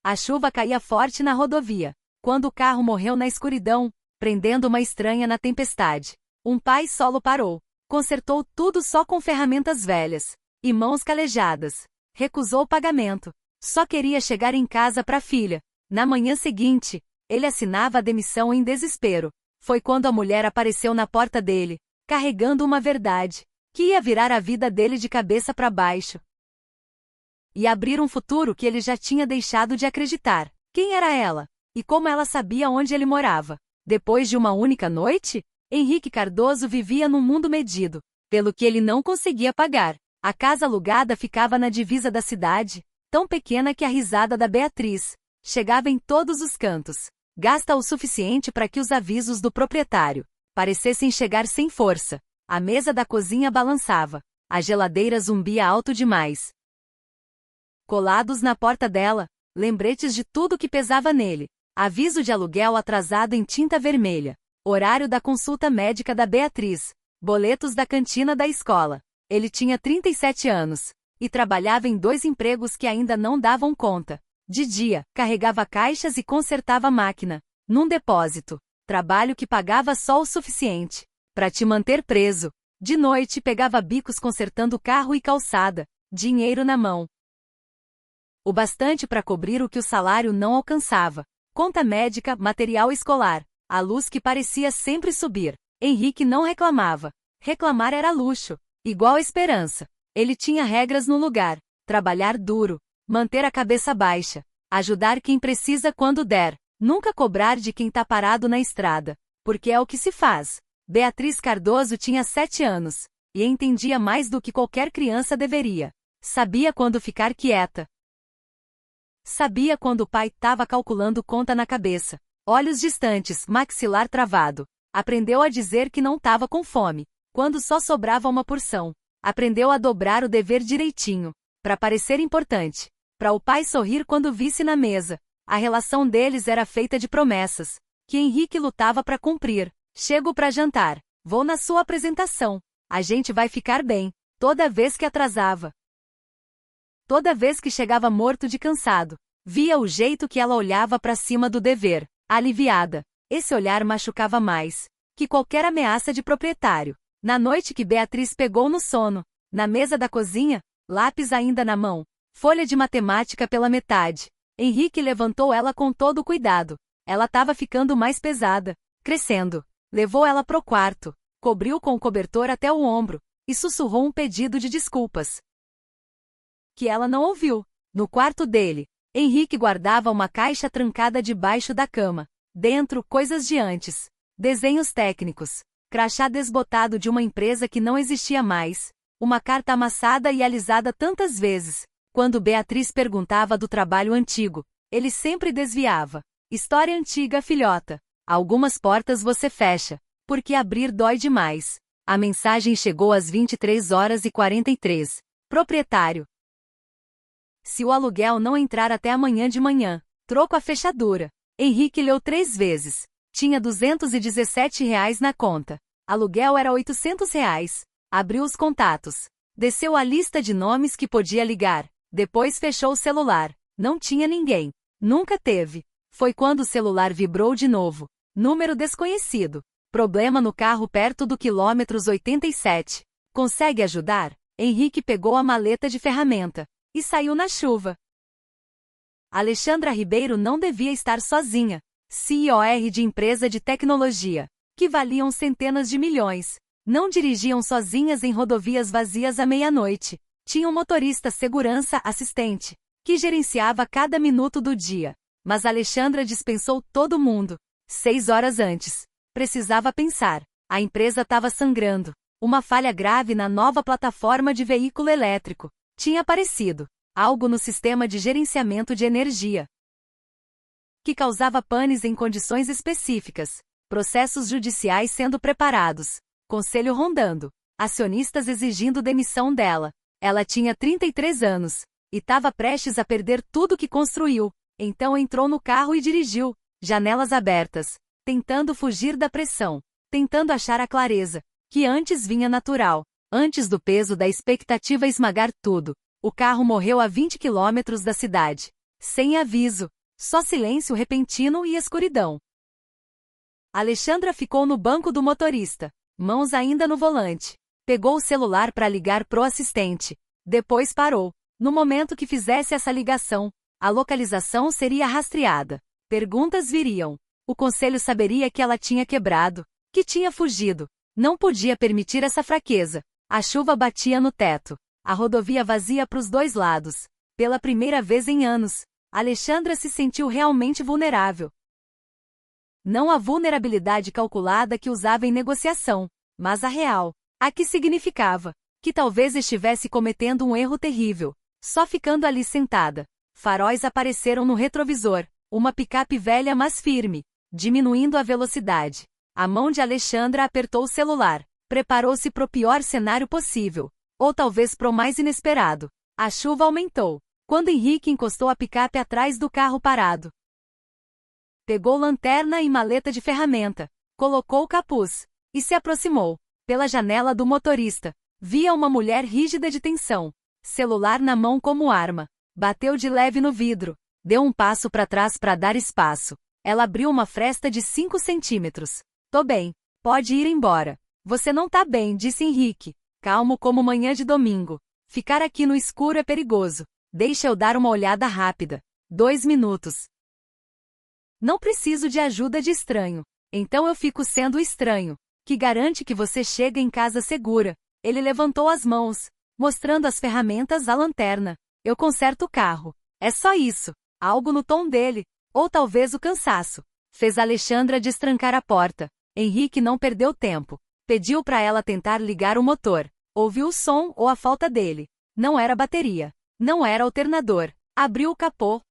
A chuva caía forte na rodovia. Quando o carro morreu na escuridão, prendendo uma estranha na tempestade, um pai solo parou. Consertou tudo só com ferramentas velhas e mãos calejadas. Recusou o pagamento. Só queria chegar em casa para a filha. Na manhã seguinte, ele assinava a demissão em desespero. Foi quando a mulher apareceu na porta dele, carregando uma verdade que ia virar a vida dele de cabeça para baixo e abrir um futuro que ele já tinha deixado de acreditar. Quem era ela? E como ela sabia onde ele morava? Depois de uma única noite, Henrique Cardoso vivia num mundo medido pelo que ele não conseguia pagar. A casa alugada ficava na divisa da cidade, tão pequena que a risada da Beatriz chegava em todos os cantos. Gasta o suficiente para que os avisos do proprietário parecessem chegar sem força. A mesa da cozinha balançava. A geladeira zumbia alto demais. Colados na porta dela, lembretes de tudo que pesava nele. Aviso de aluguel atrasado em tinta vermelha. Horário da consulta médica da Beatriz. Boletos da cantina da escola. Ele tinha 37 anos e trabalhava em 2 empregos que ainda não davam conta. De dia, carregava caixas e consertava máquina num depósito. Trabalho que pagava só o suficiente para te manter preso. De noite, pegava bicos consertando carro e calçada. Dinheiro na mão. O bastante para cobrir o que o salário não alcançava. Conta médica, material escolar. A luz que parecia sempre subir. Henrique não reclamava. Reclamar era luxo. Igual a esperança. Ele tinha regras no lugar. Trabalhar duro. Manter a cabeça baixa. Ajudar quem precisa quando der. Nunca cobrar de quem tá parado na estrada. Porque é o que se faz. Beatriz Cardoso tinha 7 anos. E entendia mais do que qualquer criança deveria. Sabia quando ficar quieta. Sabia quando o pai estava calculando conta na cabeça. Olhos distantes, maxilar travado. Aprendeu a dizer que não estava com fome, quando só sobrava uma porção. Aprendeu a dobrar o dever direitinho, para parecer importante. Para o pai sorrir quando visse na mesa. A relação deles era feita de promessas, que Henrique lutava para cumprir. Chego para jantar. Vou na sua apresentação. A gente vai ficar bem. Toda vez que atrasava. Toda vez que chegava morto de cansado, via o jeito que ela olhava para cima do dever, aliviada. Esse olhar machucava mais que qualquer ameaça de proprietário. Na noite que Beatriz pegou no sono, na mesa da cozinha, lápis ainda na mão, folha de matemática pela metade, Henrique levantou ela com todo o cuidado. Ela estava ficando mais pesada, crescendo. Levou ela pro quarto, cobriu com o cobertor até o ombro, e sussurrou um pedido de desculpas que ela não ouviu. No quarto dele, Henrique guardava uma caixa trancada debaixo da cama. Dentro, coisas de antes. Desenhos técnicos. Crachá desbotado de uma empresa que não existia mais. Uma carta amassada e alisada tantas vezes. Quando Beatriz perguntava do trabalho antigo, ele sempre desviava. História antiga, filhota. Algumas portas você fecha, porque abrir dói demais. A mensagem chegou às 23h43. Proprietário. Se o aluguel não entrar até amanhã de manhã, troco a fechadura. Henrique leu 3 vezes. Tinha R$ 217 na conta. Aluguel era R$ 800. Abriu os contatos. Desceu a lista de nomes que podia ligar. Depois fechou o celular. Não tinha ninguém. Nunca teve. Foi quando o celular vibrou de novo. Número desconhecido. Problema no carro perto do quilômetros 87. Consegue ajudar? Henrique pegou a maleta de ferramenta e saiu na chuva. Alexandra Ribeiro não devia estar sozinha. CEO de empresa de tecnologia, que valiam centenas de milhões. Não dirigiam sozinhas em rodovias vazias à meia-noite. Tinha um motorista segurança assistente, que gerenciava cada minuto do dia. Mas Alexandra dispensou todo mundo. 6 horas antes. Precisava pensar. A empresa estava sangrando. Uma falha grave na nova plataforma de veículo elétrico tinha aparecido. Algo no sistema de gerenciamento de energia que causava panes em condições específicas. Processos judiciais sendo preparados. Conselho rondando. Acionistas exigindo demissão dela. Ela tinha 33 anos e estava prestes a perder tudo que construiu. Então entrou no carro e dirigiu, janelas abertas, tentando fugir da pressão, tentando achar a clareza que antes vinha natural, antes do peso da expectativa esmagar tudo. O carro morreu a 20 quilômetros da cidade. Sem aviso. Só silêncio repentino e escuridão. Alexandra ficou no banco do motorista, mãos ainda no volante. Pegou o celular para ligar pro assistente. Depois parou. No momento que fizesse essa ligação, a localização seria rastreada. Perguntas viriam. O conselho saberia que ela tinha quebrado, que tinha fugido. Não podia permitir essa fraqueza. A chuva batia no teto. A rodovia vazia pros dois lados. Pela primeira vez em anos, Alexandra se sentiu realmente vulnerável. Não a vulnerabilidade calculada que usava em negociação, mas a real. A que significava que talvez estivesse cometendo um erro terrível, só ficando ali sentada. Faróis apareceram no retrovisor, uma picape velha mas firme, diminuindo a velocidade. A mão de Alexandra apertou o celular, preparou-se pro pior cenário possível, ou talvez pro mais inesperado. A chuva aumentou, quando Henrique encostou a picape atrás do carro parado. Pegou lanterna e maleta de ferramenta, colocou o capuz, e se aproximou. Pela janela do motorista, via uma mulher rígida de tensão, celular na mão como arma. Bateu de leve no vidro, deu um passo para trás para dar espaço. Ela abriu uma fresta de 5 centímetros. Tô bem, pode ir embora. Você não tá bem, disse Henrique, calmo como manhã de domingo. Ficar aqui no escuro é perigoso. Deixa eu dar uma olhada rápida. 2 minutos. Não preciso de ajuda de estranho. Então eu fico sendo estranho, que garante que você chega em casa segura. Ele levantou as mãos, mostrando as ferramentas à lanterna. Eu conserto o carro. É só isso. Algo no tom dele. Ou talvez o cansaço. Fez Alexandra destrancar a porta. Henrique não perdeu tempo. Pediu para ela tentar ligar o motor. Ouviu o som ou a falta dele. Não era bateria. Não era alternador. Abriu o capô.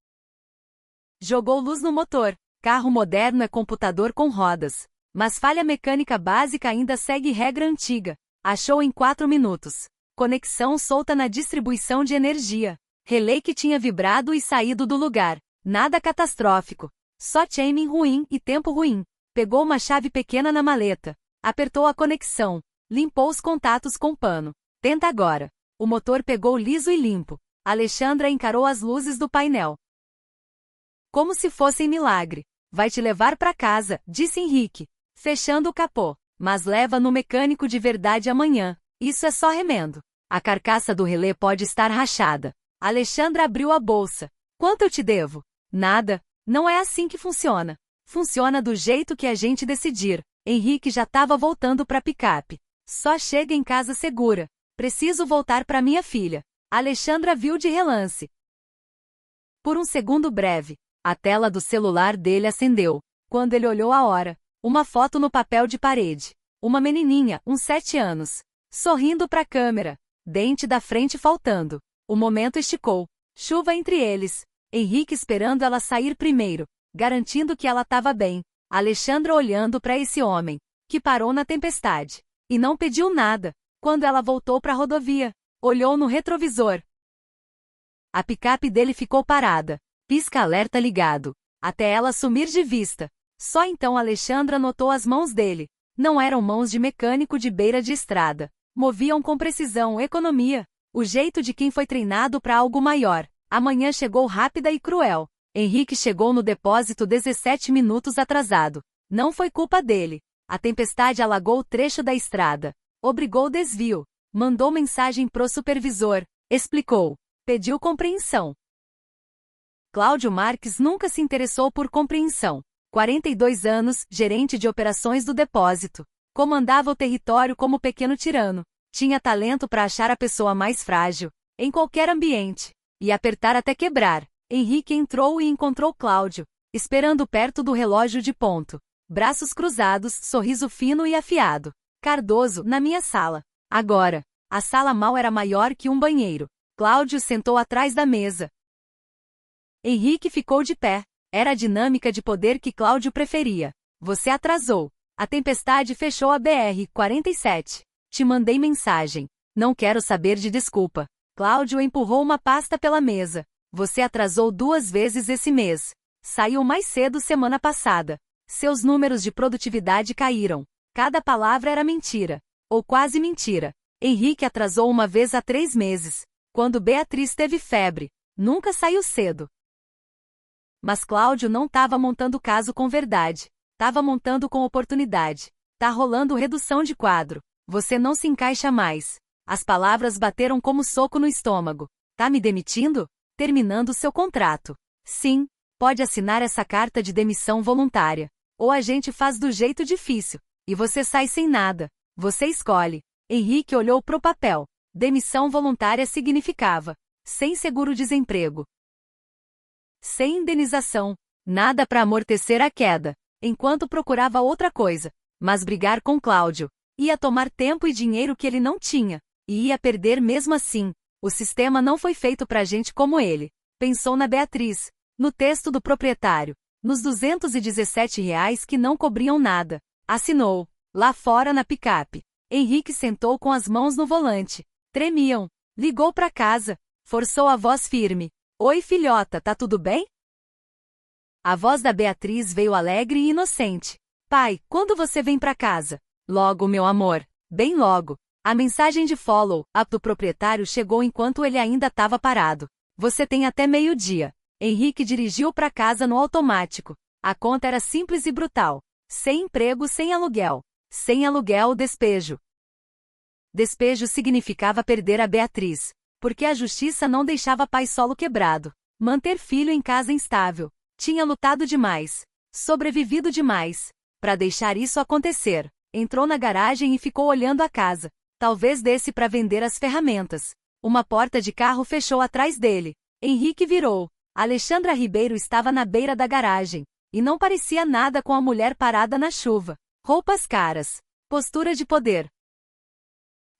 Jogou luz no motor. Carro moderno é computador com rodas. Mas falha mecânica básica ainda segue regra antiga. Achou em 4 minutos. Conexão solta na distribuição de energia. Relé que tinha vibrado e saído do lugar. Nada catastrófico. Só timing ruim e tempo ruim. Pegou uma chave pequena na maleta. Apertou a conexão. Limpou os contatos com pano. Tenta agora. O motor pegou liso e limpo. Alexandra encarou as luzes do painel. Como se fossem milagre. Vai te levar para casa, disse Henrique, fechando o capô. Mas leva no mecânico de verdade amanhã. Isso é só remendo. A carcaça do relé pode estar rachada. Alexandra abriu a bolsa. Quanto eu te devo? Nada. Não é assim que funciona. Funciona do jeito que a gente decidir. Henrique já estava voltando para a picape. Só chega em casa segura. Preciso voltar para minha filha. Alexandra viu de relance. Por um segundo breve, a tela do celular dele acendeu. Quando ele olhou a hora, uma foto no papel de parede. Uma menininha, uns 7 anos. Sorrindo para a câmera. Dente da frente faltando. O momento esticou. Chuva entre eles. Henrique esperando ela sair primeiro, garantindo que ela estava bem. Alexandra olhando para esse homem, que parou na tempestade. E não pediu nada. Quando ela voltou para a rodovia, olhou no retrovisor. A picape dele ficou parada. Pisca-alerta ligado. Até ela sumir de vista. Só então Alexandra notou as mãos dele. Não eram mãos de mecânico de beira de estrada. Moviam com precisão, economia. O jeito de quem foi treinado para algo maior. A manhã chegou rápida e cruel. Henrique chegou no depósito 17 minutos atrasado. Não foi culpa dele. A tempestade alagou o trecho da estrada. Obrigou o desvio. Mandou mensagem pro supervisor. Explicou. Pediu compreensão. Cláudio Marques nunca se interessou por compreensão. 42 anos, gerente de operações do depósito. Comandava o território como pequeno tirano. Tinha talento para achar a pessoa mais frágil, em qualquer ambiente, e apertar até quebrar. Henrique entrou e encontrou Cláudio, esperando perto do relógio de ponto. Braços cruzados, sorriso fino e afiado. Cardoso, na minha sala. Agora. A sala mal era maior que um banheiro. Cláudio sentou atrás da mesa. Henrique ficou de pé. Era a dinâmica de poder que Cláudio preferia. Você atrasou. A tempestade fechou a BR-47. Te mandei mensagem. Não quero saber de desculpa. Cláudio empurrou uma pasta pela mesa. Você atrasou 2 vezes esse mês. Saiu mais cedo semana passada. Seus números de produtividade caíram. Cada palavra era mentira. Ou quase mentira. Henrique atrasou uma vez há 3 meses. Quando Beatriz teve febre. Nunca saiu cedo. Mas Cláudio não estava montando caso com verdade. Tava montando com oportunidade. Tá rolando redução de quadro. Você não se encaixa mais. As palavras bateram como soco no estômago. Tá me demitindo? Terminando seu contrato. Sim, pode assinar essa carta de demissão voluntária. Ou a gente faz do jeito difícil. E você sai sem nada. Você escolhe. Henrique olhou pro papel. Demissão voluntária significava sem seguro-desemprego, sem indenização, nada para amortecer a queda, enquanto procurava outra coisa. Mas brigar com Cláudio ia tomar tempo e dinheiro que ele não tinha, e ia perder mesmo assim. O sistema não foi feito pra gente como ele. Pensou na Beatriz, no texto do proprietário, nos R$ 217 que não cobriam nada. Assinou, lá fora na picape. Henrique sentou com as mãos no volante. Tremiam. Ligou pra casa. Forçou a voz firme. Oi, filhota, tá tudo bem? A voz da Beatriz veio alegre e inocente. Pai, quando você vem pra casa? Logo, meu amor. Bem logo. A mensagem de follow-up do proprietário chegou enquanto ele ainda estava parado. Você tem até meio-dia. Henrique dirigiu pra casa no automático. A conta era simples e brutal. Sem emprego, sem aluguel. Sem aluguel, despejo. Despejo significava perder a Beatriz, porque a justiça não deixava pai solo quebrado. Manter filho em casa instável. Tinha lutado demais. Sobrevivido demais. Para deixar isso acontecer. Entrou na garagem e ficou olhando a casa. Talvez desse para vender as ferramentas. Uma porta de carro fechou atrás dele. Henrique virou. Alexandra Ribeiro estava na beira da garagem. E não parecia nada com a mulher parada na chuva. Roupas caras. Postura de poder.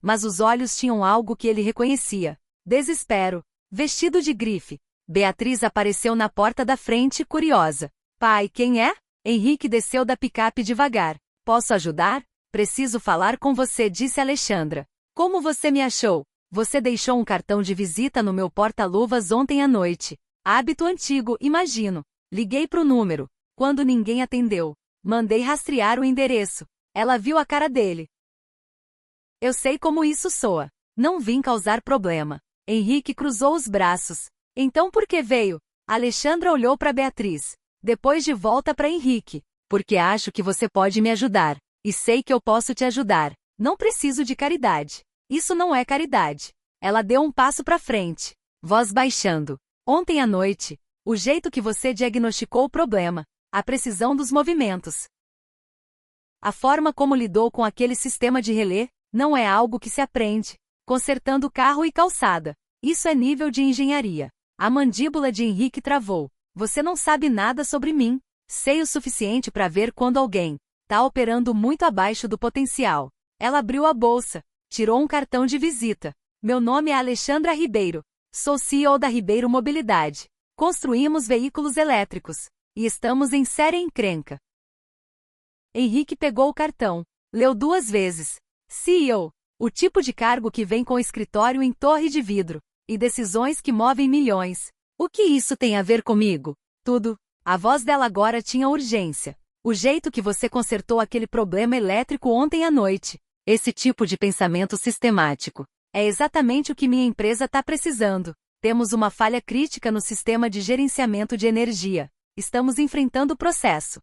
Mas os olhos tinham algo que ele reconhecia. Desespero. Vestido de grife. Beatriz apareceu na porta da frente, curiosa. Pai, quem é? Henrique desceu da picape devagar. Posso ajudar? Preciso falar com você, disse Alexandra. Como você me achou? Você deixou um cartão de visita no meu porta-luvas ontem à noite. Hábito antigo, imagino. Liguei pro número. Quando ninguém atendeu, mandei rastrear o endereço. Ela viu a cara dele. Eu sei como isso soa. Não vim causar problema. Henrique cruzou os braços. Então por que veio? Alexandra olhou para Beatriz. Depois de volta para Henrique. Porque acho que você pode me ajudar. E sei que eu posso te ajudar. Não preciso de caridade. Isso não é caridade. Ela deu um passo para frente. Voz baixando. Ontem à noite, o jeito que você diagnosticou o problema. A precisão dos movimentos. A forma como lidou com aquele sistema de relé, não é algo que se aprende. Consertando carro e calçada. Isso é nível de engenharia. A mandíbula de Henrique travou. Você não sabe nada sobre mim. Sei o suficiente para ver quando alguém tá operando muito abaixo do potencial. Ela abriu a bolsa. Tirou um cartão de visita. Meu nome é Alexandra Ribeiro. Sou CEO da Ribeiro Mobilidade. Construímos veículos elétricos. E estamos em séria encrenca. Henrique pegou o cartão. Leu 2 vezes. CEO. O tipo de cargo que vem com escritório em torre de vidro. E decisões que movem milhões. O que isso tem a ver comigo? Tudo. A voz dela agora tinha urgência. O jeito que você consertou aquele problema elétrico ontem à noite. Esse tipo de pensamento sistemático. É exatamente o que minha empresa está precisando. Temos uma falha crítica no sistema de gerenciamento de energia. Estamos enfrentando o processo.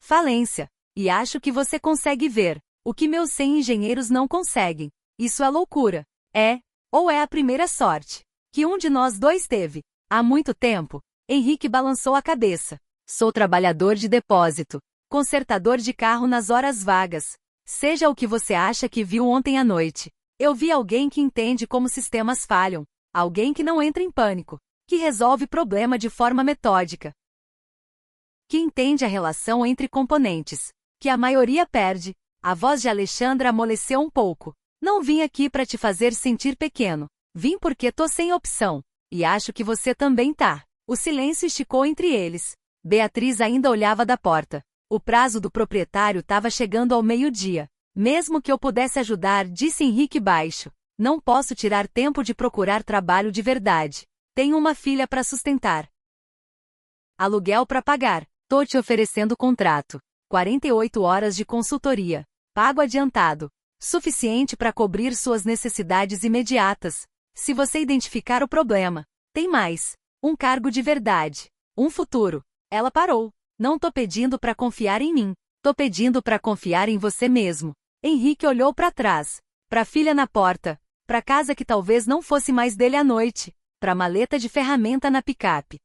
Falência. E acho que você consegue ver. O que meus 100 engenheiros não conseguem. Isso é loucura. É, ou é a primeira sorte, que um de nós dois teve. Há muito tempo. Henrique balançou a cabeça. Sou trabalhador de depósito. Consertador de carro nas horas vagas. Seja o que você acha que viu ontem à noite. Eu vi alguém que entende como sistemas falham. Alguém que não entra em pânico. Que resolve problema de forma metódica. Que entende a relação entre componentes. Que a maioria perde. A voz de Alexandra amoleceu um pouco. Não vim aqui para te fazer sentir pequeno. Vim porque tô sem opção. E acho que você também tá. O silêncio esticou entre eles. Beatriz ainda olhava da porta. O prazo do proprietário estava chegando ao meio-dia. Mesmo que eu pudesse ajudar, disse Henrique baixo. Não posso tirar tempo de procurar trabalho de verdade. Tenho uma filha para sustentar. Aluguel para pagar. Tô te oferecendo contrato. 48 horas de consultoria. Pago adiantado. Suficiente para cobrir suas necessidades imediatas. Se você identificar o problema. Tem mais. Um cargo de verdade. Um futuro. Ela parou. Não tô pedindo pra confiar em mim. Tô pedindo pra confiar em você mesmo. Henrique olhou pra trás. Pra filha na porta. Pra casa que talvez não fosse mais dele à noite. Pra maleta de ferramenta na picape.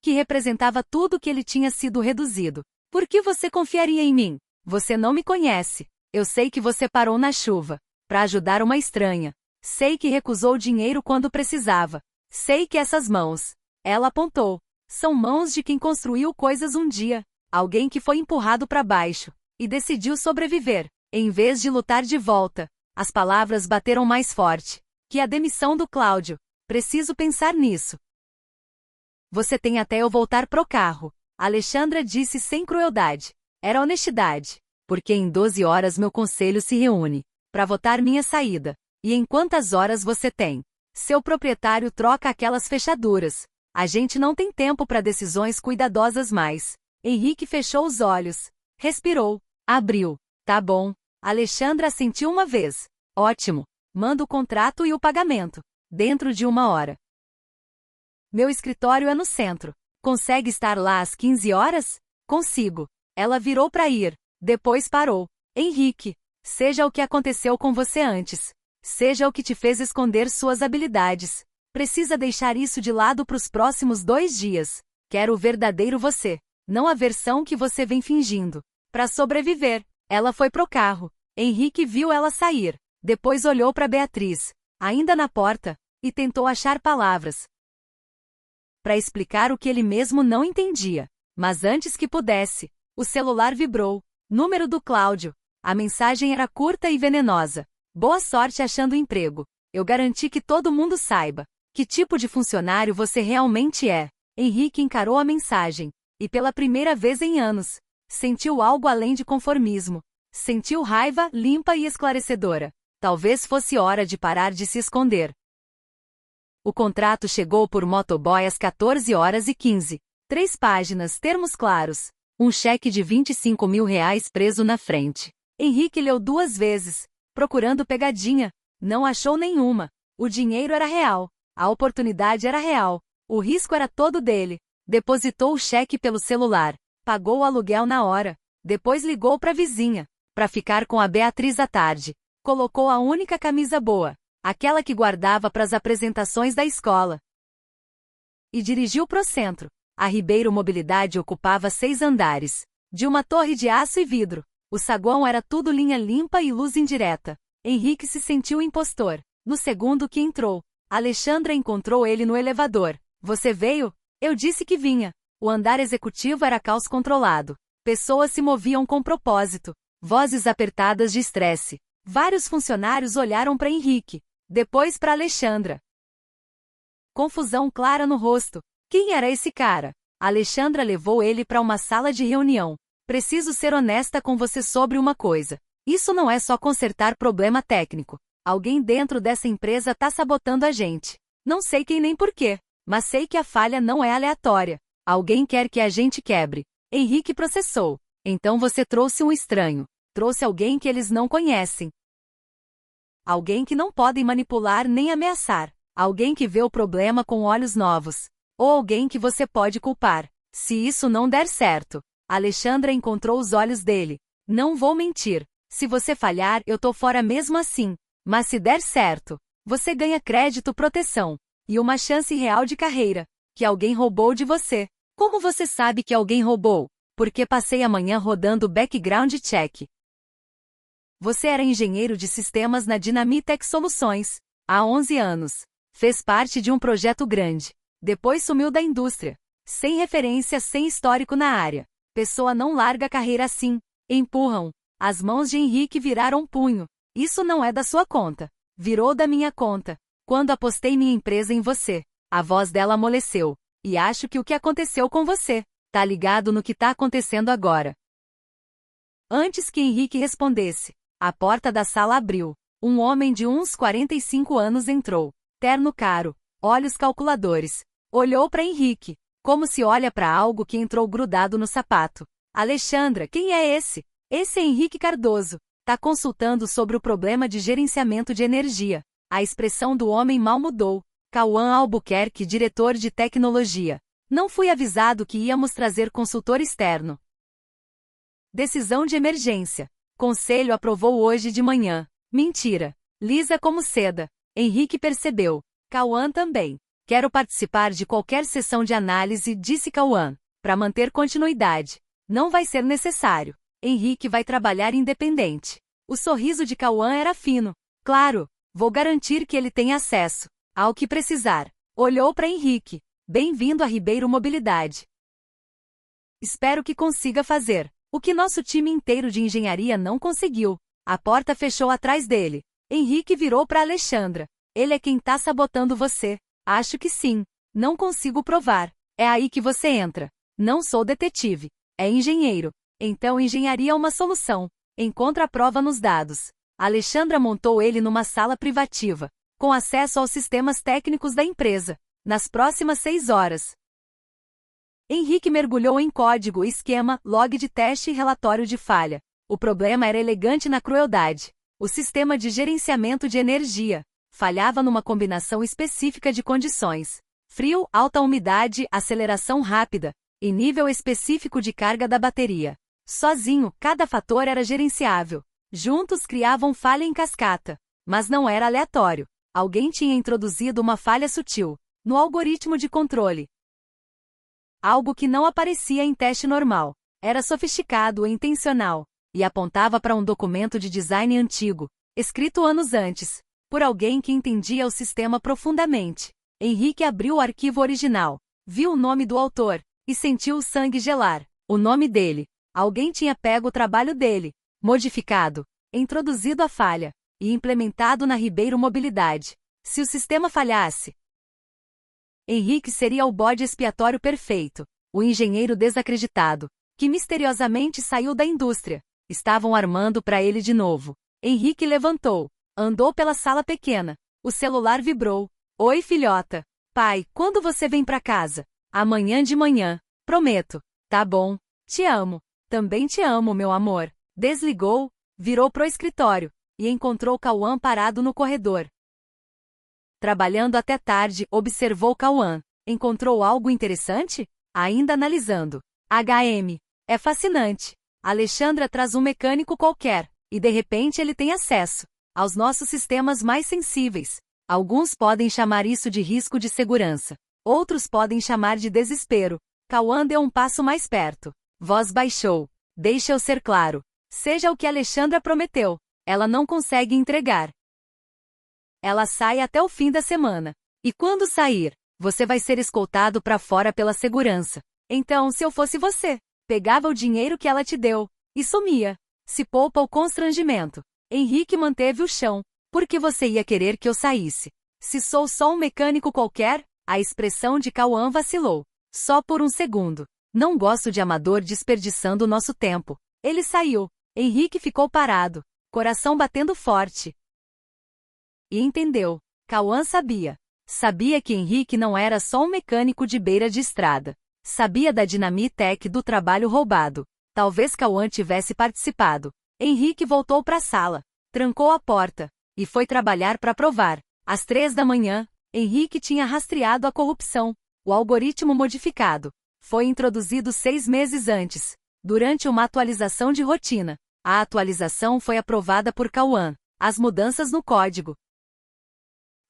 Que representava tudo que ele tinha sido reduzido. Por que você confiaria em mim? Você não me conhece. Eu sei que você parou na chuva pra ajudar uma estranha. Sei que recusou dinheiro quando precisava. Sei que essas mãos, ela apontou, são mãos de quem construiu coisas um dia. Alguém que foi empurrado para baixo e decidiu sobreviver, em vez de lutar de volta. As palavras bateram mais forte que a demissão do Cláudio. Preciso pensar nisso. Você tem até eu voltar pro carro. Alexandra disse sem crueldade. Era honestidade. Porque em 12 horas meu conselho se reúne para votar minha saída. E em quantas horas você tem? Seu proprietário troca aquelas fechaduras. A gente não tem tempo para decisões cuidadosas mais. Henrique fechou os olhos. Respirou. Abriu. Tá bom. Alexandra assentiu uma vez. Ótimo. Manda o contrato e o pagamento. Dentro de 1 hora. Meu escritório é no centro. Consegue estar lá às 15 horas? Consigo. Ela virou para ir. Depois parou. Henrique, seja o que aconteceu com você antes. Seja o que te fez esconder suas habilidades. Precisa deixar isso de lado para os próximos 2 dias. Quero o verdadeiro você. Não a versão que você vem fingindo. Para sobreviver. Ela foi pro carro. Henrique viu ela sair. Depois olhou para Beatriz, ainda na porta, e tentou achar palavras para explicar o que ele mesmo não entendia. Mas antes que pudesse, o celular vibrou. Número do Cláudio. A mensagem era curta e venenosa. Boa sorte achando emprego. Eu garanti que todo mundo saiba que tipo de funcionário você realmente é. Henrique encarou a mensagem. E pela primeira vez em anos, sentiu algo além de conformismo. Sentiu raiva, limpa e esclarecedora. Talvez fosse hora de parar de se esconder. O contrato chegou por motoboy às 14h15. 3 páginas, termos claros. Um cheque de R$25 mil preso na frente. Henrique leu 2 vezes, procurando pegadinha. Não achou nenhuma. O dinheiro era real. A oportunidade era real. O risco era todo dele. Depositou o cheque pelo celular. Pagou o aluguel na hora. Depois ligou para a vizinha, para ficar com a Beatriz à tarde. Colocou a única camisa boa, aquela que guardava para as apresentações da escola. E dirigiu pro centro. A Ribeiro Mobilidade ocupava 6 andares, de uma torre de aço e vidro. O saguão era tudo linha limpa e luz indireta. Henrique se sentiu impostor. No segundo que entrou, Alexandra encontrou ele no elevador. Você veio? Eu disse que vinha. O andar executivo era caos controlado. Pessoas se moviam com propósito. Vozes apertadas de estresse. Vários funcionários olharam para Henrique. Depois para Alexandra. Confusão clara no rosto. Quem era esse cara? Alexandra levou ele para uma sala de reunião. Preciso ser honesta com você sobre uma coisa. Isso não é só consertar problema técnico. Alguém dentro dessa empresa tá sabotando a gente. Não sei quem nem porquê, mas sei que a falha não é aleatória. Alguém quer que a gente quebre. Henrique processou. Então você trouxe um estranho. Trouxe alguém que eles não conhecem. Alguém que não podem manipular nem ameaçar. Alguém que vê o problema com olhos novos. Ou alguém que você pode culpar. Se isso não der certo. Alexandra encontrou os olhos dele. Não vou mentir. Se você falhar, eu tô fora mesmo assim. Mas se der certo, você ganha crédito, proteção. E uma chance real de carreira. Que alguém roubou de você. Como você sabe que alguém roubou? Porque passei a manhã rodando background check. Você era engenheiro de sistemas na Dynamitex Soluções. Há 11 anos. Fez parte de um projeto grande. Depois sumiu da indústria. Sem referência, sem histórico na área. Pessoa não larga a carreira assim. Empurram. As mãos de Henrique viraram um punho. Isso não é da sua conta. Virou da minha conta. Quando apostei minha empresa em você. A voz dela amoleceu. E acho que o que aconteceu com você tá ligado no que tá acontecendo agora. Antes que Henrique respondesse, a porta da sala abriu. Um homem de uns 45 anos entrou. Terno caro, olhos calculadores. Olhou para Henrique, como se olha para algo que entrou grudado no sapato. Alexandra, quem é esse? Esse é Henrique Cardoso. Tá consultando sobre o problema de gerenciamento de energia. A expressão do homem mal mudou. Cauã Albuquerque, diretor de tecnologia. Não fui avisado que íamos trazer consultor externo. Decisão de emergência. Conselho aprovou hoje de manhã. Mentira. Lisa como seda. Henrique percebeu. Cauã também. Quero participar de qualquer sessão de análise, disse Cauã. Para manter continuidade. Não vai ser necessário. Henrique vai trabalhar independente. O sorriso de Cauã era fino. Claro, vou garantir que ele tenha acesso ao que precisar. Olhou para Henrique. Bem-vindo a Ribeiro Mobilidade. Espero que consiga fazer o que nosso time inteiro de engenharia não conseguiu. A porta fechou atrás dele. Henrique virou para Alexandra. Ele é quem tá sabotando você. Acho que sim. Não consigo provar. É aí que você entra. Não sou detetive. É engenheiro. Então engenharia é uma solução. Encontra a prova nos dados. Alexandra montou ele numa sala privativa, com acesso aos sistemas técnicos da empresa. Nas próximas 6 horas. Henrique mergulhou em código, esquema, log de teste e relatório de falha. O problema era elegante na crueldade. O sistema de gerenciamento de energia falhava numa combinação específica de condições: frio, alta umidade, aceleração rápida e nível específico de carga da bateria. Sozinho, cada fator era gerenciável. Juntos criavam falha em cascata. Mas não era aleatório. Alguém tinha introduzido uma falha sutil no algoritmo de controle. Algo que não aparecia em teste normal. Era sofisticado e intencional, e apontava para um documento de design antigo, escrito anos antes, por alguém que entendia o sistema profundamente. Henrique abriu o arquivo original, viu o nome do autor, e sentiu o sangue gelar. O nome dele. Alguém tinha pego o trabalho dele, modificado, introduzido a falha, e implementado na Ribeiro Mobilidade. Se o sistema falhasse, Henrique seria o bode expiatório perfeito, o engenheiro desacreditado, que misteriosamente saiu da indústria. Estavam armando para ele de novo. Henrique levantou, andou pela sala pequena. O celular vibrou. Oi, filhota. Pai, quando você vem para casa? Amanhã de manhã. Prometo. Tá bom. Te amo. Também te amo, meu amor. Desligou, virou pro escritório, e encontrou Cauã parado no corredor. Trabalhando até tarde, observou Cauã. Encontrou algo interessante? Ainda analisando. HM. É fascinante. Alexandra traz um mecânico qualquer, e de repente ele tem acesso aos nossos sistemas mais sensíveis. Alguns podem chamar isso de risco de segurança. Outros podem chamar de desespero. Cauã deu um passo mais perto. Voz baixou. Deixa eu ser claro. Seja o que Alexandra prometeu, ela não consegue entregar. Ela sai até o fim da semana. E quando sair, você vai ser escoltado para fora pela segurança. Então, se eu fosse você, pegava o dinheiro que ela te deu e sumia. Se poupa o constrangimento. Henrique manteve o chão. Por que você ia querer que eu saísse? Se sou só um mecânico qualquer? A expressão de Cauã vacilou. Só por um segundo. Não gosto de amador desperdiçando nosso tempo. Ele saiu. Henrique ficou parado, coração batendo forte. E entendeu. Cauã sabia. Sabia que Henrique não era só um mecânico de beira de estrada. Sabia da Dinamitec, do trabalho roubado. Talvez Cauã tivesse participado. Henrique voltou para a sala, trancou a porta, e foi trabalhar para provar. Às 3 da manhã, Henrique tinha rastreado a corrupção. O algoritmo modificado foi introduzido 6 meses antes, durante uma atualização de rotina. A atualização foi aprovada por Cauã. As mudanças no código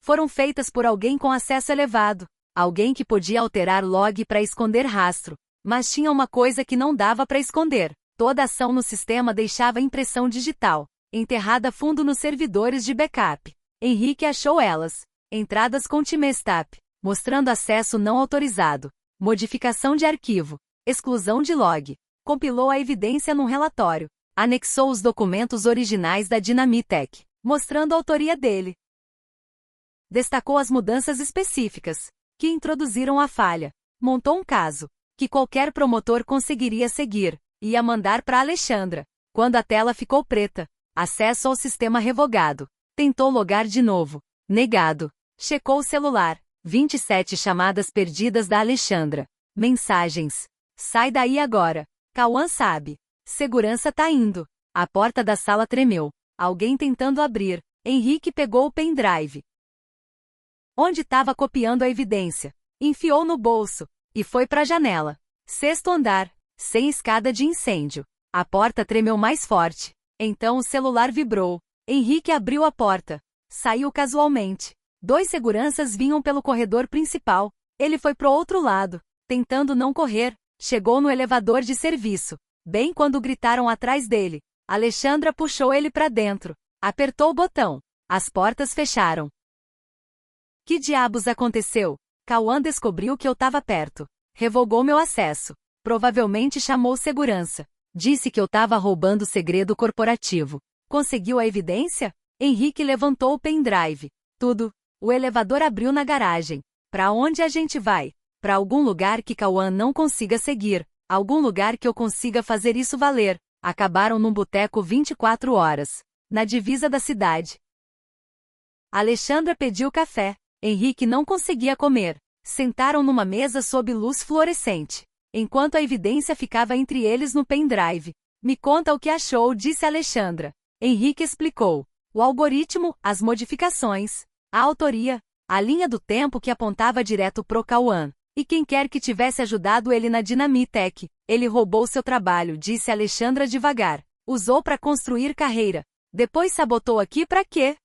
foram feitas por alguém com acesso elevado, alguém que podia alterar log para esconder rastro, mas tinha uma coisa que não dava para esconder. Toda ação no sistema deixava impressão digital, enterrada fundo nos servidores de backup. Henrique achou elas. Entradas com timestamp, mostrando acesso não autorizado, modificação de arquivo, exclusão de log. Compilou a evidência num relatório, anexou os documentos originais da Dinamitec, mostrando a autoria dele. Destacou as mudanças específicas, que introduziram a falha. Montou um caso, que qualquer promotor conseguiria seguir, e ia mandar para Alexandra. Quando a tela ficou preta, acesso ao sistema revogado. Tentou logar de novo. Negado. Checou o celular. 27 chamadas perdidas da Alexandra. Mensagens. Sai daí agora. Cauã sabe. Segurança tá indo. A porta da sala tremeu. Alguém tentando abrir. Henrique pegou o pendrive, onde estava copiando a evidência. Enfiou no bolso. e foi para a janela. 6º andar, sem escada de incêndio. A porta tremeu mais forte. Então o celular vibrou. Henrique abriu a porta. Saiu casualmente. 2 seguranças vinham pelo corredor principal. Ele foi pro outro lado, tentando não correr. Chegou no elevador de serviço. Bem quando gritaram atrás dele. Alexandra puxou ele para dentro. Apertou o botão. As portas fecharam. Que diabos aconteceu? Cauã descobriu que eu estava perto. Revogou meu acesso. Provavelmente chamou segurança. Disse que eu estava roubando segredo corporativo. Conseguiu a evidência? Henrique levantou o pendrive. Tudo. O elevador abriu na garagem. Para onde a gente vai? Para algum lugar que Cauã não consiga seguir. Algum lugar que eu consiga fazer isso valer. Acabaram num boteco 24 horas. Na divisa da cidade. Alexandra pediu café. Henrique não conseguia comer. Sentaram numa mesa sob luz fluorescente. Enquanto a evidência ficava entre eles no pendrive. Me conta o que achou, disse Alexandra. Henrique explicou. O algoritmo, as modificações, a autoria, a linha do tempo que apontava direto pro Cauã. E quem quer que tivesse ajudado ele na Dinamitec. Ele roubou seu trabalho, disse Alexandra devagar. Usou para construir carreira. Depois sabotou aqui para quê?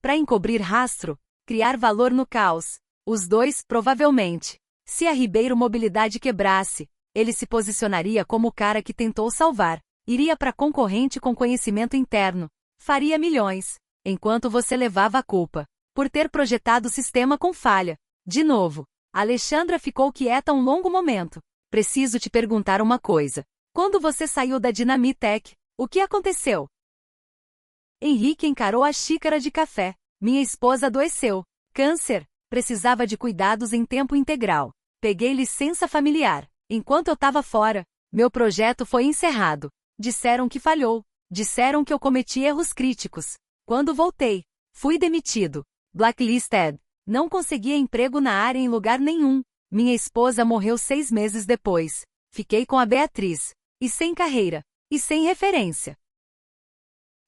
Para encobrir rastro, criar valor no caos. Os dois, provavelmente. Se a Ribeiro Mobilidade quebrasse, ele se posicionaria como o cara que tentou salvar. Iria para concorrente com conhecimento interno. Faria milhões. Enquanto você levava a culpa. Por ter projetado o sistema com falha. De novo. Alexandra ficou quieta um longo momento. Preciso te perguntar uma coisa. Quando você saiu da Dinamitec, o que aconteceu? Henrique encarou a xícara de café. Minha esposa adoeceu. Câncer. Precisava de cuidados em tempo integral. Peguei licença familiar. Enquanto eu estava fora, meu projeto foi encerrado. Disseram que falhou. Disseram que eu cometi erros críticos. Quando voltei, fui demitido. Blacklisted. Não conseguia emprego na área em lugar nenhum. Minha esposa morreu 6 meses depois. Fiquei com a Beatriz. E sem carreira. E sem referência.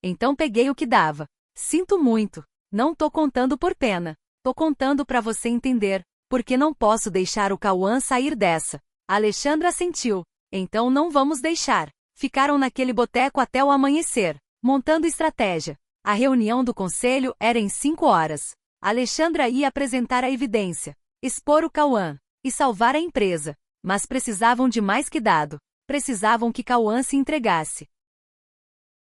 Então peguei o que dava. Sinto muito. Não tô contando por pena. Tô contando pra você entender. Porque não posso deixar o Cauã sair dessa. Alexandra assentiu. Então não vamos deixar. Ficaram naquele boteco até o amanhecer, montando estratégia. A reunião do conselho era em 5 horas. Alexandra ia apresentar a evidência, expor o Cauã e salvar a empresa. Mas precisavam de mais que dado. Precisavam que Cauã se entregasse.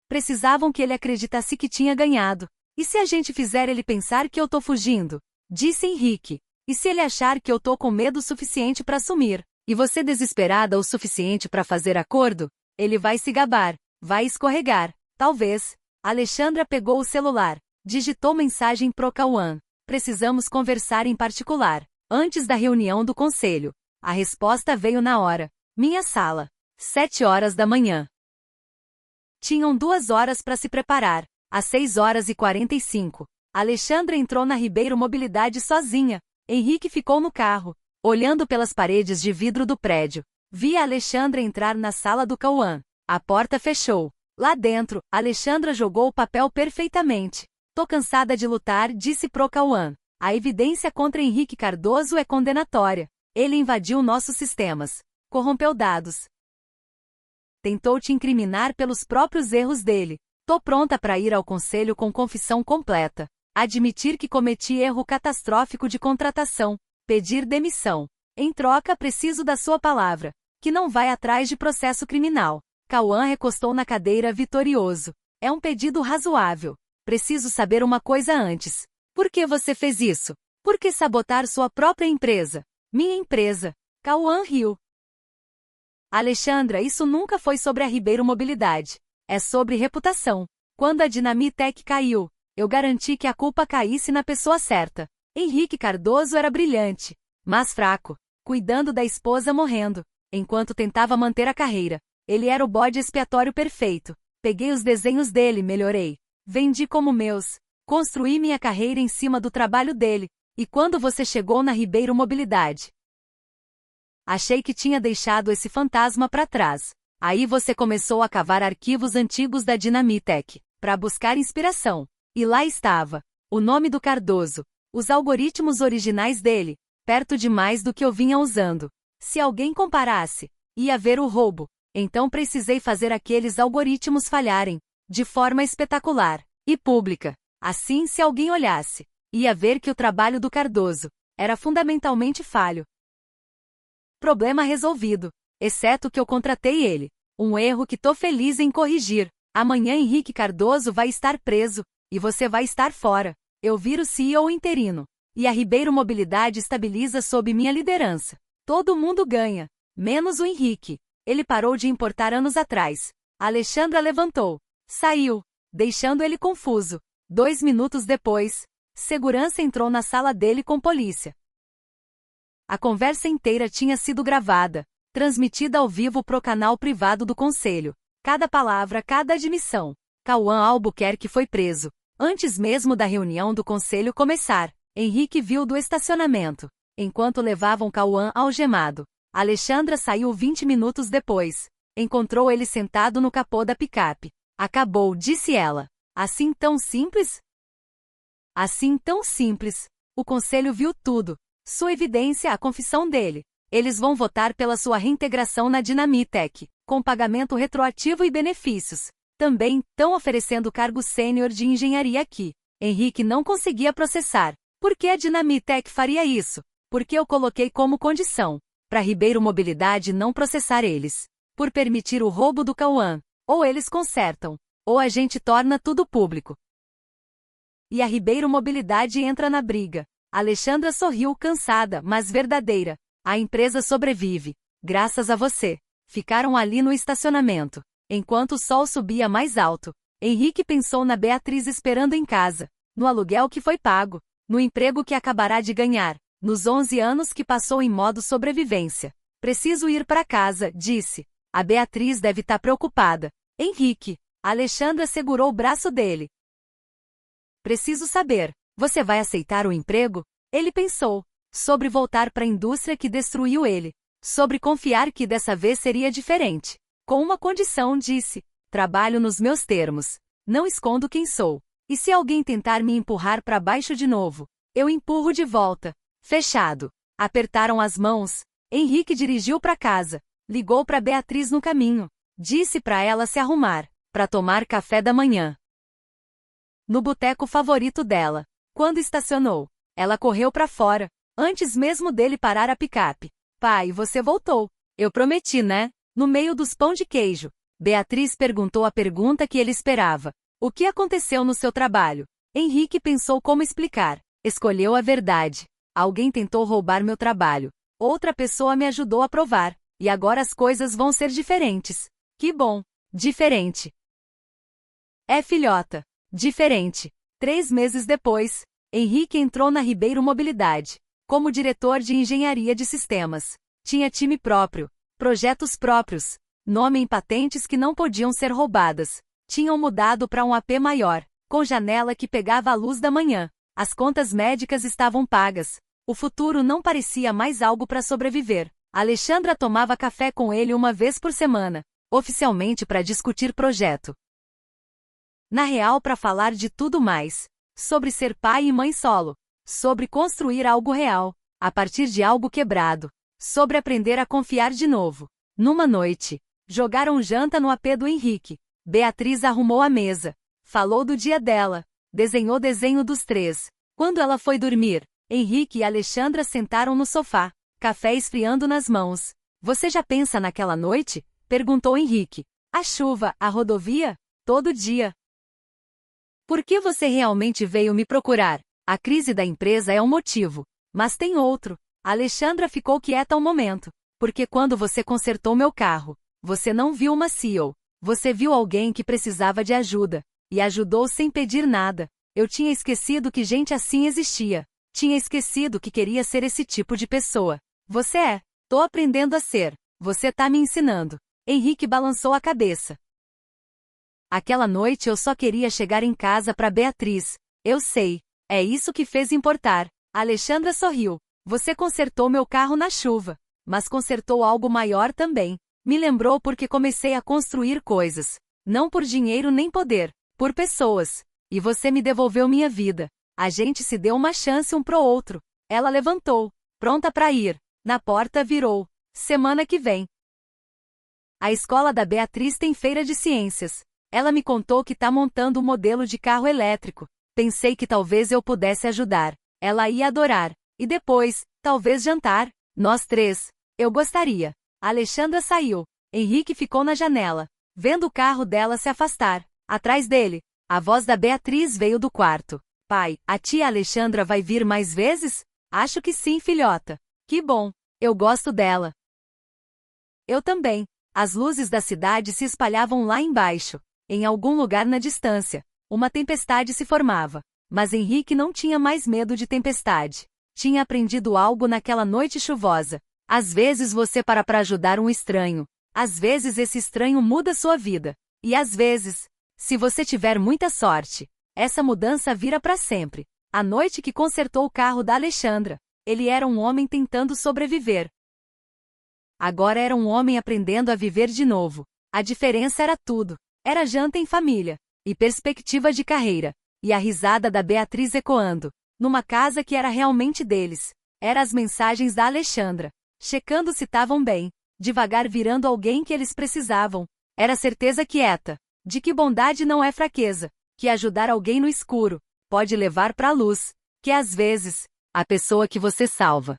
Precisavam que ele acreditasse que tinha ganhado. E se a gente fizer ele pensar que eu tô fugindo? Disse Henrique. E se ele achar que eu tô com medo suficiente para sumir? E você desesperada o suficiente para fazer acordo? Ele vai se gabar. Vai escorregar. Talvez. Alexandra pegou o celular. Digitou mensagem pro Cauã. Precisamos conversar em particular. Antes da reunião do conselho. A resposta veio na hora. Minha sala. 7 horas da manhã. Tinham 2 horas para se preparar. Às 6h45. Alexandra entrou na Ribeiro Mobilidade sozinha. Henrique ficou no carro, olhando pelas paredes de vidro do prédio. Vi a Alexandra entrar na sala do Cauã. A porta fechou. Lá dentro, Alexandra jogou o papel perfeitamente. Tô cansada de lutar, disse pro Cauã. A evidência contra Henrique Cardoso é condenatória. Ele invadiu nossos sistemas. Corrompeu dados. Tentou te incriminar pelos próprios erros dele. Tô pronta para ir ao conselho com confissão completa. Admitir que cometi erro catastrófico de contratação. Pedir demissão. Em troca, preciso da sua palavra. Que não vai atrás de processo criminal. Cauã recostou na cadeira vitorioso. É um pedido razoável. Preciso saber uma coisa antes. Por que você fez isso? Por que sabotar sua própria empresa? Minha empresa. Cauã riu. Alexandra, isso nunca foi sobre a Ribeiro Mobilidade. É sobre reputação. Quando a Dinamitec caiu, eu garanti que a culpa caísse na pessoa certa. Henrique Cardoso era brilhante, mas fraco, cuidando da esposa morrendo, enquanto tentava manter a carreira. Ele era o bode expiatório perfeito. Peguei os desenhos dele, melhorei. Vendi como meus. Construí minha carreira em cima do trabalho dele. E quando você chegou na Ribeiro Mobilidade? Achei que tinha deixado esse fantasma para trás. Aí você começou a cavar arquivos antigos da Dinamitec, para buscar inspiração. E lá estava. O nome do Cardoso. Os algoritmos originais dele. perto demais do que eu vinha usando. Se alguém comparasse, ia ver o roubo. Então precisei fazer aqueles algoritmos falharem, de forma espetacular e pública. Assim, se alguém olhasse, ia ver que o trabalho do Cardoso era fundamentalmente falho. Problema resolvido, exceto que eu contratei ele. Um erro que tô feliz em corrigir. Amanhã Henrique Cardoso vai estar preso, e você vai estar fora. Eu viro CEO interino. E a Ribeiro Mobilidade estabiliza sob minha liderança. Todo mundo ganha, menos o Henrique. Ele parou de importar anos atrás. A Alexandra levantou. Saiu, deixando ele confuso. 2 minutos depois, segurança entrou na sala dele com polícia. A conversa inteira tinha sido gravada, transmitida ao vivo pro canal privado do conselho. Cada palavra, cada admissão. Cauã Albuquerque foi preso. Antes mesmo da reunião do conselho começar, Henrique viu do estacionamento. Enquanto levavam Cauã algemado, Alexandra saiu 20 minutos depois. Encontrou ele sentado no capô da picape. Acabou, disse ela. Assim tão simples? Assim tão simples. O conselho viu tudo. Sua evidência, a confissão dele. Eles vão votar pela sua reintegração na Dinamitec, com pagamento retroativo e benefícios. Também estão oferecendo cargo sênior de engenharia aqui. Henrique não conseguia processar. Por que a Dinamitec faria isso? Porque eu coloquei como condição, para Ribeiro Mobilidade não processar eles. Por permitir o roubo do Cauã. Ou eles consertam, ou a gente torna tudo público. E a Ribeiro Mobilidade entra na briga. Alexandra sorriu cansada, mas verdadeira. A empresa sobrevive, graças a você. Ficaram ali no estacionamento, enquanto o sol subia mais alto. Henrique pensou na Beatriz esperando em casa, no aluguel que foi pago, no emprego que acabará de ganhar, nos 11 anos que passou em modo sobrevivência. Preciso ir para casa, disse. A Beatriz deve estar preocupada. Henrique. Alexandra segurou o braço dele. Preciso saber, você vai aceitar o emprego? Ele pensou. Sobre voltar para a indústria que destruiu ele. Sobre confiar que dessa vez seria diferente. Com uma condição, disse. Trabalho nos meus termos. Não escondo quem sou. E se alguém tentar me empurrar para baixo de novo, eu empurro de volta. Fechado. Apertaram as mãos. Henrique dirigiu para casa. Ligou para Beatriz no caminho. Disse para ela se arrumar, para tomar café da manhã. No boteco favorito dela. Quando estacionou, ela correu para fora, antes mesmo dele parar a picape. Pai, você voltou. Eu prometi, né? No meio dos pão de queijo. Beatriz perguntou a pergunta que ele esperava. O que aconteceu no seu trabalho? Henrique pensou como explicar. Escolheu a verdade. Alguém tentou roubar meu trabalho. Outra pessoa me ajudou a provar. E agora as coisas vão ser diferentes. Que bom. Diferente. É, filhota. Diferente. 3 meses depois, Henrique entrou na Ribeiro Mobilidade, como diretor de engenharia de sistemas. Tinha time próprio, projetos próprios, nome em patentes que não podiam ser roubadas. Tinham mudado para um AP maior, com janela que pegava a luz da manhã. As contas médicas estavam pagas. O futuro não parecia mais algo para sobreviver. Alexandra tomava café com ele uma vez por semana, oficialmente para discutir projeto. Na real, para falar de tudo mais. Sobre ser pai e mãe solo. Sobre construir algo real, a partir de algo quebrado. Sobre aprender a confiar de novo. Numa noite, jogaram janta no AP do Henrique. Beatriz arrumou a mesa. Falou do dia dela. Desenhou desenho dos 3. Quando ela foi dormir, Henrique e Alexandra sentaram no sofá, café esfriando nas mãos. Você já pensa naquela noite? Perguntou Henrique. A chuva, a rodovia? Todo dia. Por que você realmente veio me procurar? A crise da empresa é um motivo. Mas tem outro. Alexandra ficou quieta um momento. Porque quando você consertou meu carro, você não viu uma CEO. Você viu alguém que precisava de ajuda. E ajudou sem pedir nada. Eu tinha esquecido que gente assim existia. Tinha esquecido que queria ser esse tipo de pessoa. Você é. Tô aprendendo a ser. Você tá me ensinando. Henrique balançou a cabeça. Aquela noite eu só queria chegar em casa para Beatriz. Eu sei. É isso que fez importar. Alexandra sorriu. Você consertou meu carro na chuva. Mas consertou algo maior também. Me lembrou porque comecei a construir coisas. Não por dinheiro nem poder. Por pessoas. E você me devolveu minha vida. A gente se deu uma chance um pro outro. Ela levantou. pronta para ir. Na porta virou: semana que vem. A escola da Beatriz tem feira de ciências. Ela me contou que tá montando um modelo de carro elétrico. Pensei que talvez eu pudesse ajudar. Ela ia adorar. E depois, talvez jantar. Nós três. Eu gostaria. A Alexandra saiu. Henrique ficou na janela, vendo o carro dela se afastar. Atrás dele, a voz da Beatriz veio do quarto. Pai, a tia Alexandra vai vir mais vezes? Acho que sim, filhota. Que bom. Eu gosto dela. Eu também. As luzes da cidade se espalhavam lá embaixo. Em algum lugar na distância, uma tempestade se formava. Mas Henrique não tinha mais medo de tempestade. Tinha aprendido algo naquela noite chuvosa. Às vezes você para ajudar um estranho. Às vezes esse estranho muda sua vida. E às vezes, se você tiver muita sorte, essa mudança vira para sempre. A noite que consertou o carro da Alexandra, ele era um homem tentando sobreviver. Agora era um homem aprendendo a viver de novo. A diferença era tudo. Era janta em família, e perspectiva de carreira, e a risada da Beatriz ecoando, numa casa que era realmente deles. Eram as mensagens da Alexandra, checando se estavam bem, devagar virando alguém que eles precisavam. Era certeza quieta, de que bondade não é fraqueza, que ajudar alguém no escuro pode levar para a luz, que às vezes, a pessoa que você salva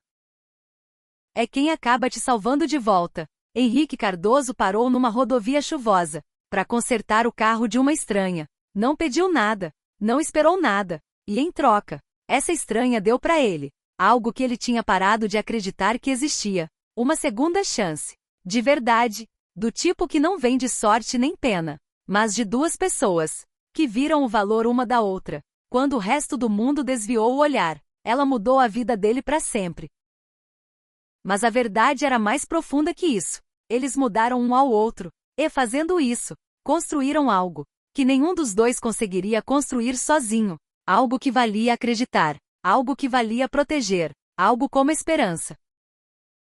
é quem acaba te salvando de volta. Henrique Cardoso parou numa rodovia chuvosa para consertar o carro de uma estranha. Não pediu nada, não esperou nada, e em troca, essa estranha deu para ele algo que ele tinha parado de acreditar que existia: uma segunda chance. De verdade, do tipo que não vem de sorte nem pena, mas de duas pessoas que viram o valor uma da outra. Quando o resto do mundo desviou o olhar, ela mudou a vida dele para sempre. Mas a verdade era mais profunda que isso. Eles mudaram um ao outro, e fazendo isso, construíram algo que nenhum dos dois conseguiria construir sozinho. Algo que valia acreditar, algo que valia proteger, algo como esperança.